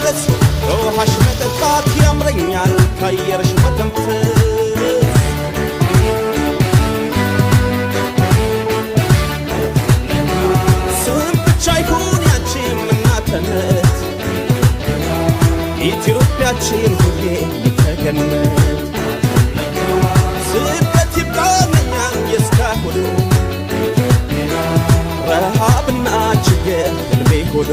መመለስ ውሃሽ መጠጣት ያምረኛል ካየርሽ መተንፈስ ስም ብቻ ይሁን ያንቺም እናትነት ኢትዮጵያችን ሁሌ ተገነት ስደት ይብቃኛል የእስካሁኑ ረሃብና ችግር ልቤ ሆኖ